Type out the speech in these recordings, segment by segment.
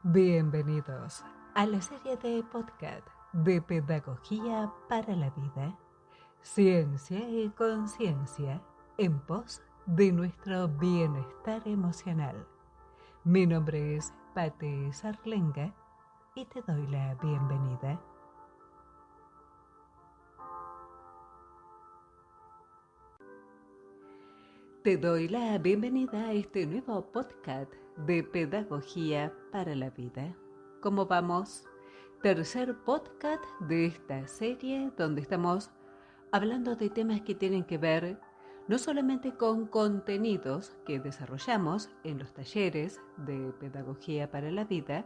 Bienvenidos a la serie de podcast de Pedagogía para la Vida, Ciencia y Conciencia en pos de nuestro bienestar emocional. Mi nombre es Patti Sarlenga y te doy la bienvenida. Te doy la bienvenida a este nuevo podcast de Pedagogía para la Vida. ¿Cómo vamos? Tercer podcast de esta serie donde estamos hablando de temas que tienen que ver no solamente con contenidos que desarrollamos en los talleres de Pedagogía para la Vida,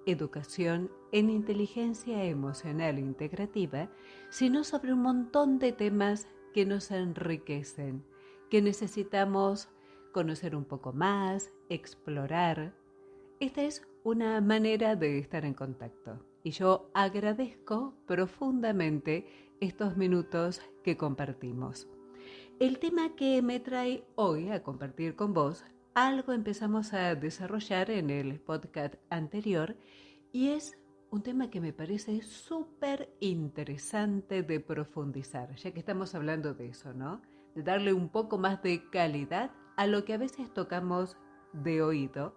educación en inteligencia emocional integrativa, sino sobre un montón de temas que nos enriquecen, que necesitamos conocer un poco más, explorar. Esta es una manera de estar en contacto y yo agradezco profundamente estos minutos que compartimos. El tema que me trae hoy a compartir con vos, algo empezamos a desarrollar en el podcast anterior y es un tema que me parece súper interesante de profundizar, ya que estamos hablando de eso, ¿no? De darle un poco más de calidad a lo que a veces tocamos de oído,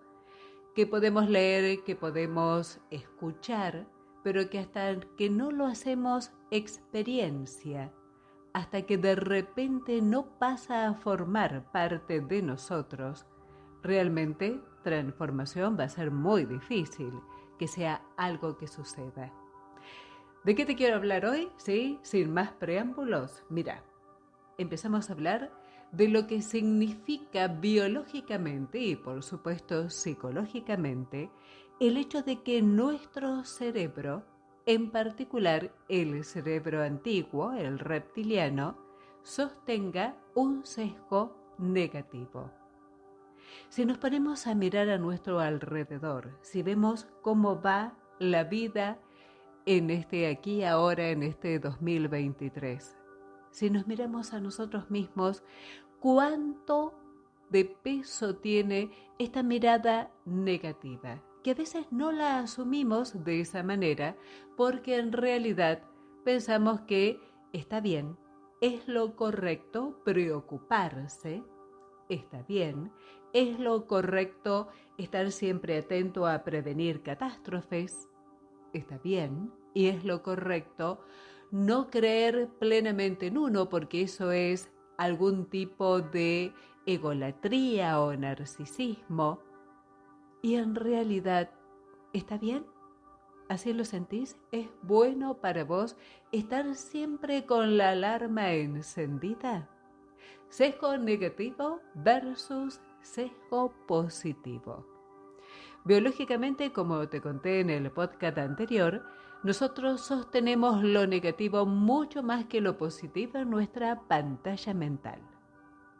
que podemos leer, que podemos escuchar, pero que hasta que no lo hacemos experiencia, hasta que de repente no pasa a formar parte de nosotros, realmente transformación va a ser muy difícil que sea algo que suceda. ¿De qué te quiero hablar hoy? Sí, sin más preámbulos. Mira, empezamos a hablar de lo que significa biológicamente y por supuesto psicológicamente el hecho de que nuestro cerebro, en particular el cerebro antiguo, el reptiliano, sostenga un sesgo negativo. Si nos ponemos a mirar a nuestro alrededor, si vemos cómo va la vida en este aquí ahora, en este 2023, si nos miramos a nosotros mismos, ¿cuánto de peso tiene esta mirada negativa? Que a veces no la asumimos de esa manera porque en realidad pensamos que está bien, es lo correcto preocuparse, está bien, es lo correcto estar siempre atento a prevenir catástrofes, está bien, y es lo correcto no creer plenamente en uno porque eso es algún tipo de egolatría o narcisismo. Y en realidad, ¿está bien? ¿Así lo sentís? ¿Es bueno para vos estar siempre con la alarma encendida? Sesgo negativo versus sesgo positivo. Biológicamente, como te conté en el podcast anterior, nosotros sostenemos lo negativo mucho más que lo positivo en nuestra pantalla mental.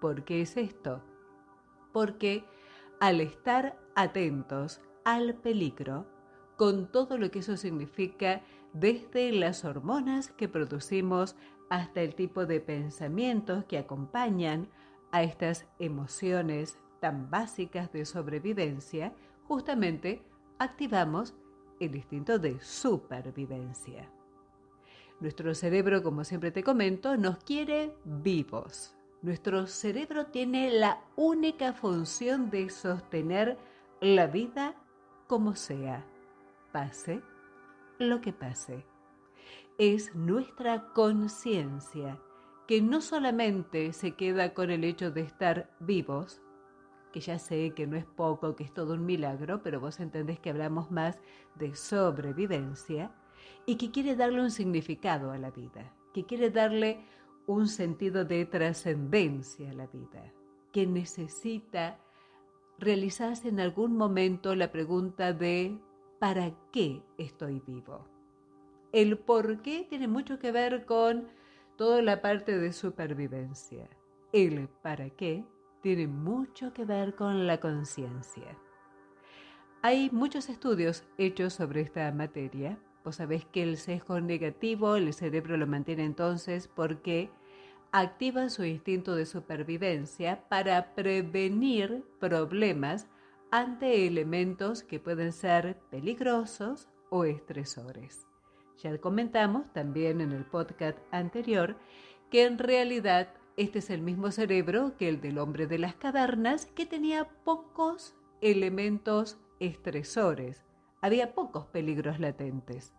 ¿Por qué es esto? Porque al estar atentos al peligro, con todo lo que eso significa, desde las hormonas que producimos hasta el tipo de pensamientos que acompañan a estas emociones tan básicas de sobrevivencia, justamente activamos el instinto de supervivencia. Nuestro cerebro, como siempre te comento, nos quiere vivos. Nuestro cerebro tiene la única función de sostener la vida como sea, pase lo que pase. Es nuestra conciencia que no solamente se queda con el hecho de estar vivos, que ya sé que no es poco, que es todo un milagro, pero vos entendés que hablamos más de sobrevivencia y que quiere darle un significado a la vida, que quiere darle un sentido de trascendencia a la vida, que necesita realizarse en algún momento la pregunta de ¿para qué estoy vivo? El por qué tiene mucho que ver con toda la parte de supervivencia. El para qué tiene mucho que ver con la conciencia. Hay muchos estudios hechos sobre esta materia. Vos sabés que el sesgo negativo el cerebro lo mantiene entonces porque activa su instinto de supervivencia para prevenir problemas ante elementos que pueden ser peligrosos o estresores. Ya comentamos también en el podcast anterior que en realidad este es el mismo cerebro que el del hombre de las cavernas, que tenía pocos elementos estresores, había pocos peligros latentes.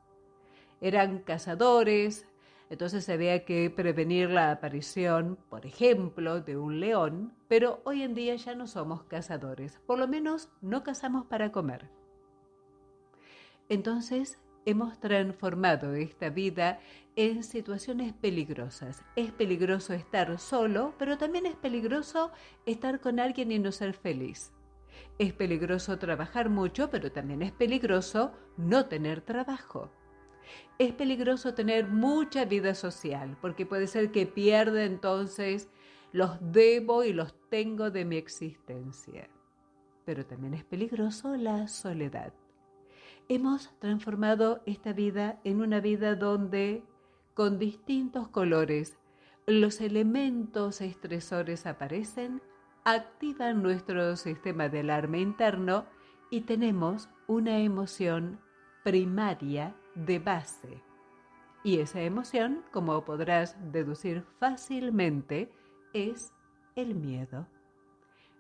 Eran cazadores, entonces había que prevenir la aparición, por ejemplo, de un león, pero hoy en día ya no somos cazadores, por lo menos no cazamos para comer. Entonces hemos transformado esta vida en situaciones peligrosas. Es peligroso estar solo, pero también es peligroso estar con alguien y no ser feliz. Es peligroso trabajar mucho, pero también es peligroso no tener trabajo. Es peligroso tener mucha vida social, porque puede ser que pierda entonces los debo y los tengo de mi existencia. Pero también es peligroso la soledad. Hemos transformado esta vida en una vida donde, con distintos colores, los elementos estresores aparecen, activan nuestro sistema de alarma interno y tenemos una emoción primaria de base. Y esa emoción, como podrás deducir fácilmente, es el miedo.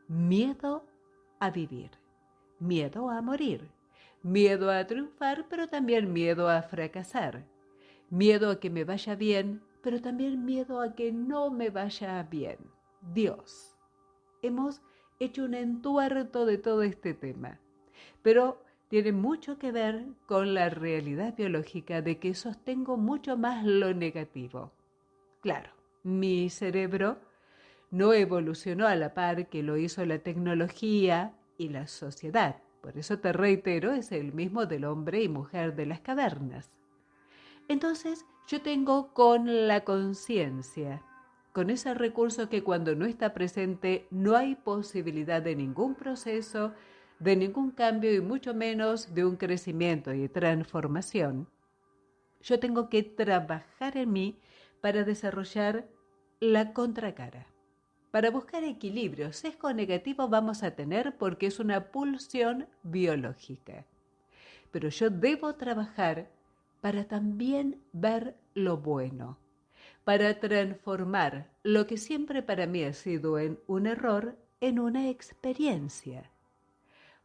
Miedo a vivir, miedo a morir, miedo a triunfar, pero también miedo a fracasar, miedo a que me vaya bien, pero también miedo a que no me vaya bien. Dios, hemos hecho un entuerto de todo este tema, pero tiene mucho que ver con la realidad biológica de que sostengo mucho más lo negativo. Claro, mi cerebro no evolucionó a la par que lo hizo la tecnología y la sociedad. Por eso te reitero, es el mismo del hombre y mujer de las cavernas. Entonces yo tengo con la conciencia, con ese recurso que cuando no está presente no hay posibilidad de ningún proceso, de ningún cambio y mucho menos de un crecimiento y transformación. Yo tengo que trabajar en mí para desarrollar la contracara. Para buscar equilibrio, sesgo negativo vamos a tener porque es una pulsión biológica. Pero yo debo trabajar para también ver lo bueno, para transformar lo que siempre para mí ha sido un error en una experiencia,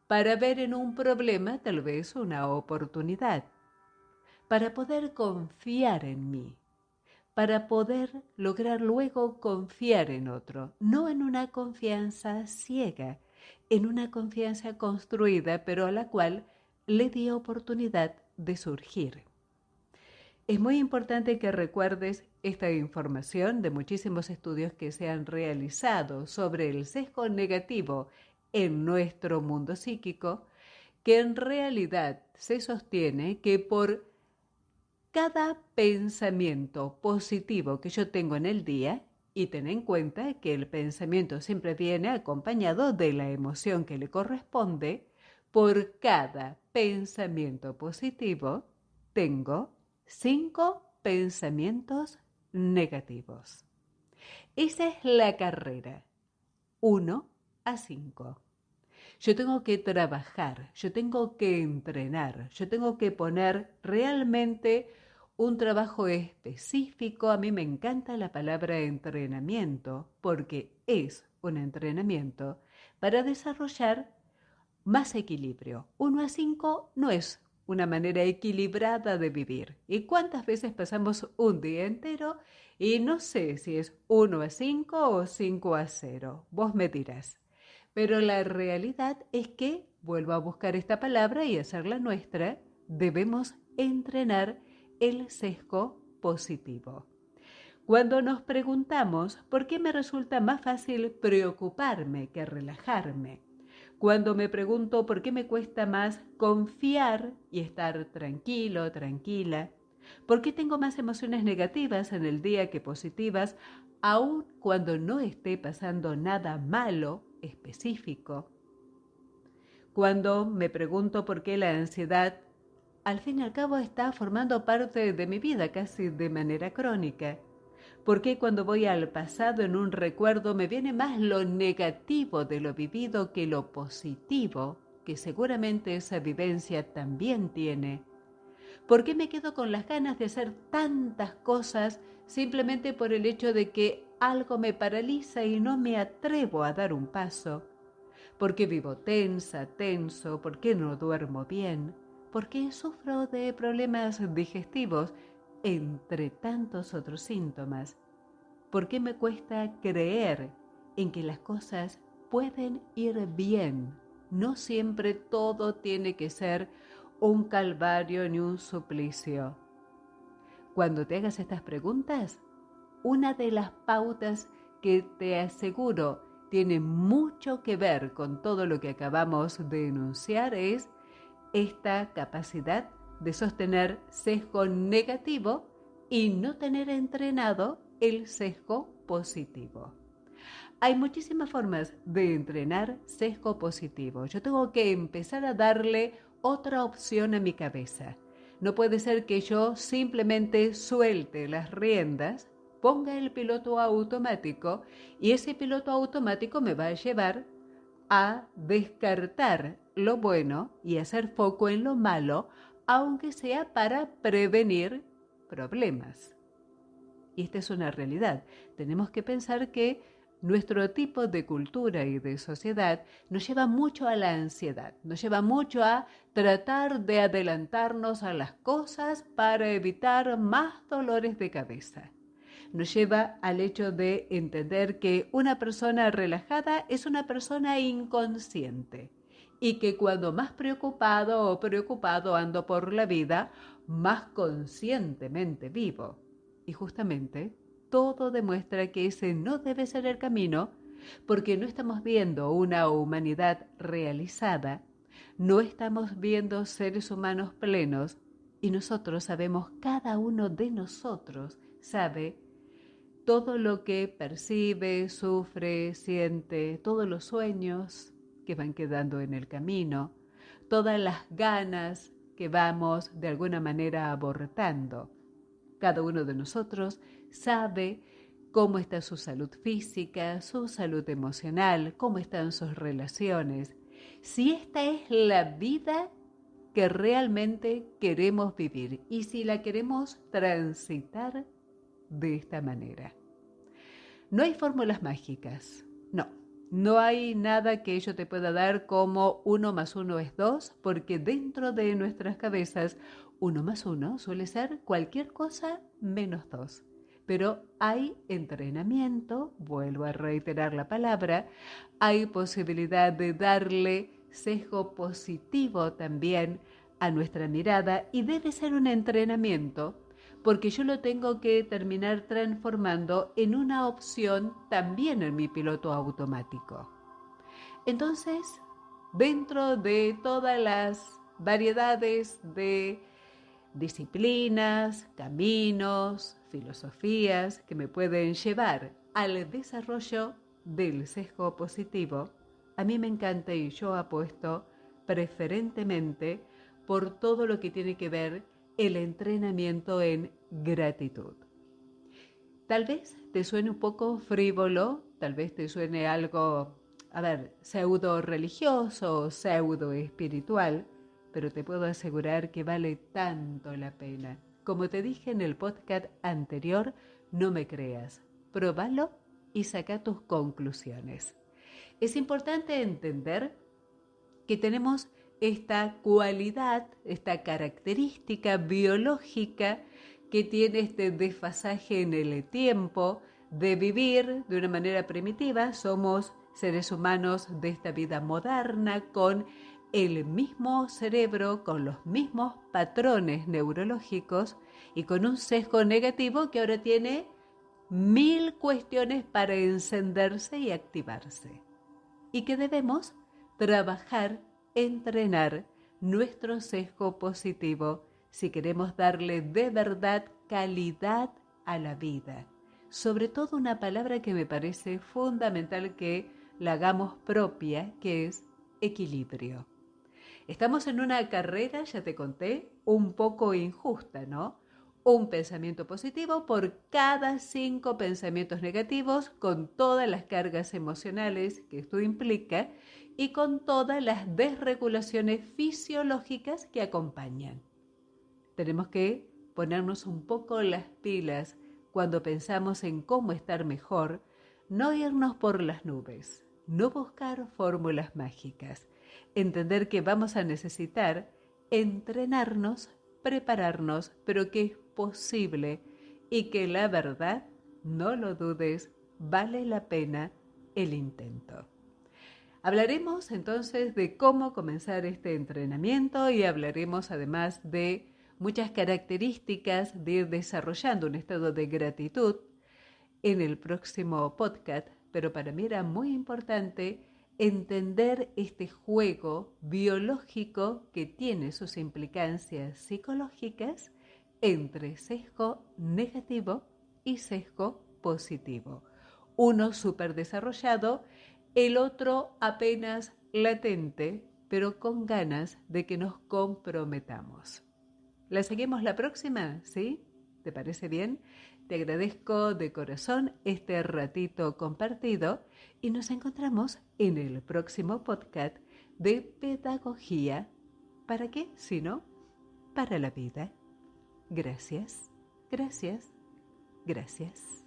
para ver en un problema tal vez una oportunidad, para poder confiar en mí, para poder lograr luego confiar en otro, no en una confianza ciega, en una confianza construida, pero a la cual le di oportunidad de surgir. Es muy importante que recuerdes esta información de muchísimos estudios que se han realizado sobre el sesgo negativo en nuestro mundo psíquico, que en realidad se sostiene que por cada pensamiento positivo que yo tengo en el día, y ten en cuenta que el pensamiento siempre viene acompañado de la emoción que le corresponde, por cada pensamiento positivo tengo 5 pensamientos negativos. Esa es la carrera, 1 a 5. Yo tengo que trabajar, yo tengo que entrenar, yo tengo que poner realmente un trabajo específico. A mí me encanta la palabra entrenamiento porque es un entrenamiento para desarrollar más equilibrio. 1 a 5 no es una manera equilibrada de vivir. ¿Y cuántas veces pasamos un día entero y no sé si es 1 a 5 o 5 a 0? Vos me dirás. Pero la realidad es que, vuelvo a buscar esta palabra y hacerla nuestra, debemos entrenar el sesgo positivo. Cuando nos preguntamos por qué me resulta más fácil preocuparme que relajarme, cuando me pregunto por qué me cuesta más confiar y estar tranquilo, tranquila, por qué tengo más emociones negativas en el día que positivas, aun cuando no esté pasando nada malo específico, cuando me pregunto por qué la ansiedad al fin y al cabo está formando parte de mi vida casi de manera crónica, ¿Por qué cuando voy al pasado en un recuerdo me viene más lo negativo de lo vivido que lo positivo, que seguramente esa vivencia también tiene? ¿Por qué me quedo con las ganas de hacer tantas cosas simplemente por el hecho de que algo me paraliza y no me atrevo a dar un paso? ¿Por qué vivo tensa, tenso? ¿Por qué no duermo bien? ¿Por qué sufro de problemas digestivos? Entre tantos otros síntomas. ¿Por qué me cuesta creer en que las cosas pueden ir bien? No siempre todo tiene que ser un calvario ni un suplicio. Cuando te hagas estas preguntas, una de las pautas que te aseguro tiene mucho que ver con todo lo que acabamos de enunciar es esta capacidad de sostener sesgo negativo y no tener entrenado el sesgo positivo. Hay muchísimas formas de entrenar sesgo positivo. Yo tengo que empezar a darle otra opción a mi cabeza. No puede ser que yo simplemente suelte las riendas, ponga el piloto automático y ese piloto automático me va a llevar a descartar lo bueno y hacer foco en lo malo, aunque sea para prevenir problemas. Y esta es una realidad. Tenemos que pensar que nuestro tipo de cultura y de sociedad nos lleva mucho a la ansiedad, nos lleva mucho a tratar de adelantarnos a las cosas para evitar más dolores de cabeza. Nos lleva al hecho de entender que una persona relajada es una persona inconsciente y que cuando más preocupado o preocupado ando por la vida, más conscientemente vivo. Y justamente todo demuestra que ese no debe ser el camino porque no estamos viendo una humanidad realizada, no estamos viendo seres humanos plenos y nosotros sabemos, cada uno de nosotros sabe todo lo que percibe, sufre, siente, todos los sueños que van quedando en el camino, todas las ganas que vamos de alguna manera abortando. Cada uno de nosotros sabe cómo está su salud física, su salud emocional, cómo están sus relaciones. Si esta es la vida que realmente queremos vivir y si la queremos transitar de esta manera. No hay fórmulas mágicas, no hay nada que yo te pueda dar como 1 más 1 es 2, porque dentro de nuestras cabezas 1 más 1 suele ser cualquier cosa menos 2. Pero hay entrenamiento, vuelvo a reiterar la palabra, hay posibilidad de darle sesgo positivo también a nuestra mirada y debe ser un entrenamiento porque yo lo tengo que terminar transformando en una opción también en mi piloto automático. Entonces, dentro de todas las variedades de disciplinas, caminos, filosofías que me pueden llevar al desarrollo del sesgo positivo, a mí me encanta y yo apuesto preferentemente por todo lo que tiene que ver el entrenamiento en gratitud. Tal vez te suene un poco frívolo, tal vez te suene algo, pseudo religioso o pseudo espiritual, pero te puedo asegurar que vale tanto la pena. Como te dije en el podcast anterior, no me creas, próbalo y saca tus conclusiones. Es importante entender que tenemos esta cualidad, esta característica biológica que tiene este desfasaje en el tiempo de vivir de una manera primitiva. Somos seres humanos de esta vida moderna con el mismo cerebro, con los mismos patrones neurológicos y con un sesgo negativo que ahora tiene 1000 cuestiones para encenderse y activarse. Y que debemos trabajar, entrenar nuestro sesgo positivo si queremos darle de verdad calidad a la vida. Sobre todo una palabra que me parece fundamental que la hagamos propia, que es equilibrio. Estamos en una carrera, ya te conté, un poco injusta, ¿no? Un pensamiento positivo por cada 5 pensamientos negativos, con todas las cargas emocionales que esto implica y con todas las desregulaciones fisiológicas que acompañan. Tenemos que ponernos un poco las pilas cuando pensamos en cómo estar mejor, no irnos por las nubes, no buscar fórmulas mágicas, entender que vamos a necesitar entrenarnos, prepararnos, pero que es posible y que la verdad, no lo dudes, vale la pena el intento. Hablaremos entonces de cómo comenzar este entrenamiento y hablaremos además de muchas características de ir desarrollando un estado de gratitud en el próximo podcast, pero para mí era muy importante entender este juego biológico que tiene sus implicancias psicológicas entre sesgo negativo y sesgo positivo. Uno súper desarrollado, el otro apenas latente, pero con ganas de que nos comprometamos. ¿La seguimos la próxima? ¿Sí? ¿Te parece bien? Te agradezco de corazón este ratito compartido y nos encontramos en el próximo podcast de Pedagogía. ¿Para qué? Si no, para la vida. Gracias, gracias, gracias.